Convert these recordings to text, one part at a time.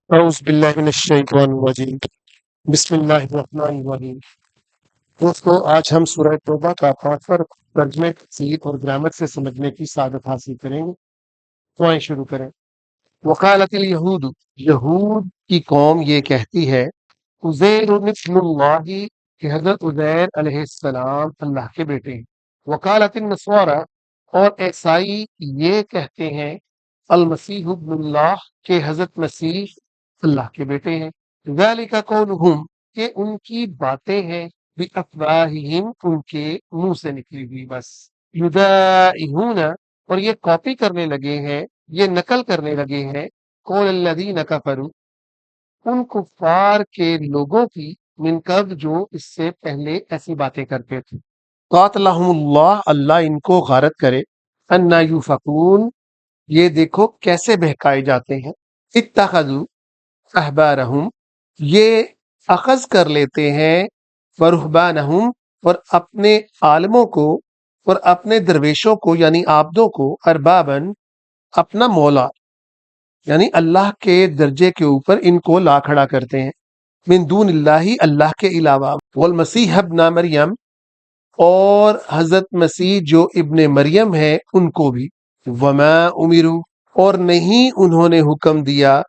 اعوذ باللہ من الشیطان الرجیم بسم اللہ الرحمن الرحیم۔ دوستو، آج ہم سورہ توبہ کا پراپر ترجمے تفسیر اور گرامر سے سمجھنے کی سعادت حاصل کریں گے۔ تو آئیں شروع کریں۔ وقالت الیہود، یہود کی قوم یہ کہتی ہے، عزیر ابن اللہ، کہ حضرت عزیر علیہ السلام اللہ کے بیٹے ہیں۔ وقالت النصارى، اور عیسائی یہ کہتے ہیں، المسیح ابن اللہ، کہ حضرت مسیح اللہ کے بیٹے ہیں۔ ذالک قولہم، کہ ان کی باتیں ہیں، بافواہہم، ان کے منہ سے نکلی ہوئی بس۔ یدائہون، اور یہ کاپی کرنے لگے ہیں، یہ نقل کرنے لگے ہیں، قول الذین کفروا، ان کفار کے لوگوں کی، من قبل، جو اس سے پہلے ایسی باتیں کرتے تھے۔ قاتلہم اللہ، اللہ ان کو غارت کرے۔ انا یوفکون، یہ دیکھو کیسے بہکائے جاتے ہیں۔ اتخذوا احبارہم، یہ اخذ کر لیتے ہیں، ورہبانہم، اور اپنے عالموں کو، اور اپنے درویشوں کو یعنی عابدوں کو، اربابن، اپنا مولا یعنی اللہ کے درجے کے اوپر ان کو لا کھڑا کرتے ہیں، من دون اللہ، اللہ کے علاوہ، والمسیح ابن مریم، اور حضرت مسیح جو ابن مریم ہے ان کو بھی، وما امروا، اور نہیں انہوں نے حکم دیا،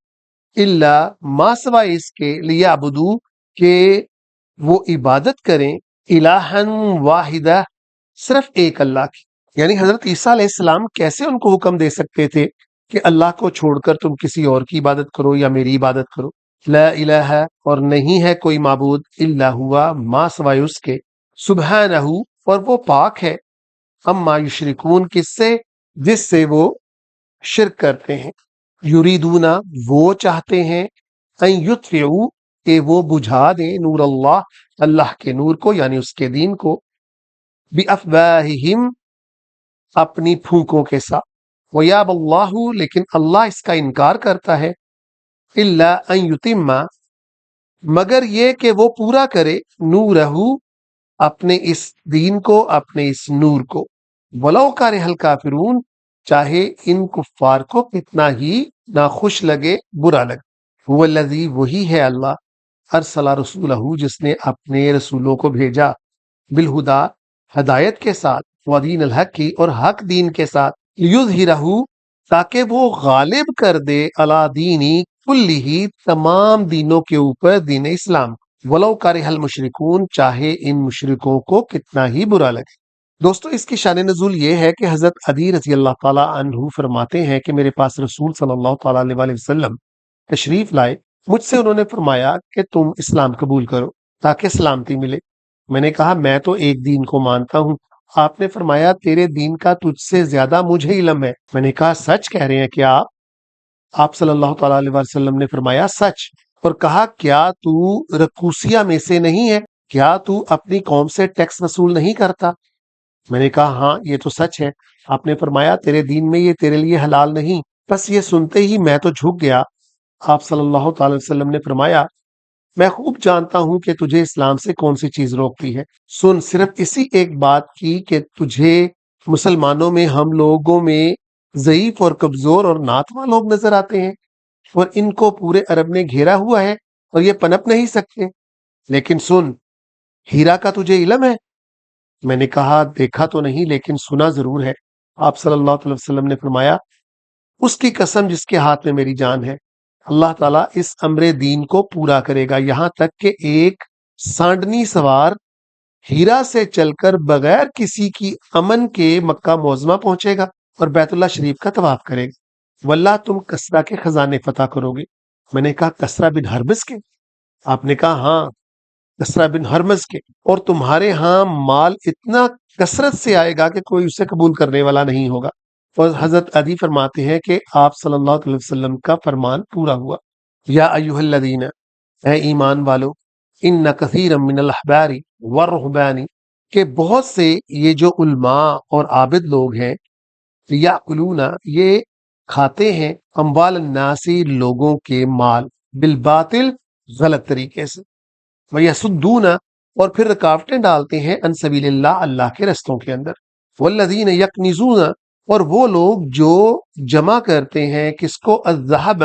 الا، ما سوائے اس کے، لیعبدوا، کہ وہ عبادت کریں، الہا واحدہ، صرف ایک اللہ کی۔ یعنی حضرت عیسیٰ علیہ السلام کیسے ان کو حکم دے سکتے تھے کہ اللہ کو چھوڑ کر تم کسی اور کی عبادت کرو یا میری عبادت کرو۔ لا الہ، اور نہیں ہے کوئی معبود، الا ہوا، ما سوائے اس کے، سبحانہ، اور وہ پاک ہے، اما یشرکون، کس سے، جس سے وہ شرک کرتے ہیں۔ یریدون، وہ چاہتے ہیں، ان یطفئوا، کہ وہ بجھا دیں، نور اللہ، اللہ کے نور کو یعنی اس کے دین کو، بافواہہم، اپنی پھونکوں کے ساتھ، ویاب اللہ، لیکن اللہ اس کا انکار کرتا ہے، الا ان یتم، مگر یہ کہ وہ پورا کرے، نورہ، اپنے اس دین کو، اپنے اس نور کو، ولو کرہ الکافرون، چاہے ان کفار کو کتنا ہی ناخوش لگے، برا لگے۔ هو الذی، وہی ہے اللہ، ارسل رسولہ، جس نے اپنے رسولوں کو بھیجا، بالہدا، ہدایت کے ساتھ، ودین الحق کی، اور حق دین کے ساتھ، لیظہرہ، تاکہ وہ غالب کر دے، علی دینی کلہ، تمام دینوں کے اوپر، دین اسلام، ولو کرہ المشرکون، چاہے ان مشرکوں کو کتنا ہی برا لگے۔ دوستو، اس کی شان نزول یہ ہے کہ حضرت علی رضی اللہ تعالیٰ عنہ فرماتے ہیں کہ میرے پاس رسول صلی اللہ تعالیٰ علیہ وآلہ وسلم تشریف لائے، مجھ سے انہوں نے فرمایا کہ تم اسلام قبول کرو تاکہ سلامتی ملے۔ میں نے کہا میں تو ایک دین کو مانتا ہوں۔ آپ نے فرمایا تیرے دین کا تجھ سے زیادہ مجھے علم ہے۔ میں نے کہا سچ کہہ رہے ہیں کیا آپ صلی اللہ تعالیٰ علیہ وسلم نے فرمایا سچ، اور کہا کیا تو رکوسیا میں سے نہیں ہے، کیا تو اپنی قوم سے ٹیکس وصول نہیں کرتا؟ میں نے کہا ہاں یہ تو سچ ہے۔ آپ نے فرمایا تیرے دین میں یہ تیرے لیے حلال نہیں۔ بس یہ سنتے ہی میں تو جھک گیا۔ آپ صلی اللہ تعالی وسلم نے فرمایا میں خوب جانتا ہوں کہ تجھے اسلام سے کون سی چیز روکتی ہے، سن صرف اسی ایک بات کی کہ تجھے مسلمانوں میں، ہم لوگوں میں ضعیف اور کمزور اور ناتواں لوگ نظر آتے ہیں، اور ان کو پورے عرب نے گھیرا ہوا ہے اور یہ پنپ نہیں سکتے، لیکن سن، ہیرا کا تجھے علم ہے؟ میں نے کہا دیکھا تو نہیں لیکن سنا ضرور ہے۔ آپ صلی اللہ علیہ وسلم نے فرمایا اس کی قسم جس کے ہاتھ میں میری جان ہے، اللہ تعالیٰ اس امر دین کو پورا کرے گا، یہاں تک کہ ایک سانڈنی سوار ہیرا سے چل کر بغیر کسی کی امن کے مکہ معظمہ پہنچے گا اور بیت اللہ شریف کا طواف کرے گا، واللہ تم کسرا کے خزانے فتح کرو گے۔ میں نے کہا کسرا بن ہرمز کے؟ آپ نے کہا ہاں، کسرا بن ہرمز کے، اور تمہارے ہاں مال اتنا کثرت سے آئے گا کہ کوئی اسے قبول کرنے والا نہیں ہوگا۔ اور حضرت عدی فرماتے ہیں کہ آپ صلی اللہ علیہ وسلم کا فرمان پورا ہوا، یا ایھا الذین، اے ایمان والو، ان کثیرا من الاحبار والرہبان، کہ بہت سے یہ جو علماء اور عابد لوگ ہیں، یاکلون، یہ کھاتے ہیں، اموال الناس، لوگوں کے مال، بالباطل، غلط طریقے سے، ویصدون، اور پھر رکاوٹیں ڈالتے ہیں، عن سبیل اللہ، اللہ کے رستوں کے اندر، والذین یکنزون، اور وہ لوگ جو جمع کرتے ہیں، کس کو، الذہب،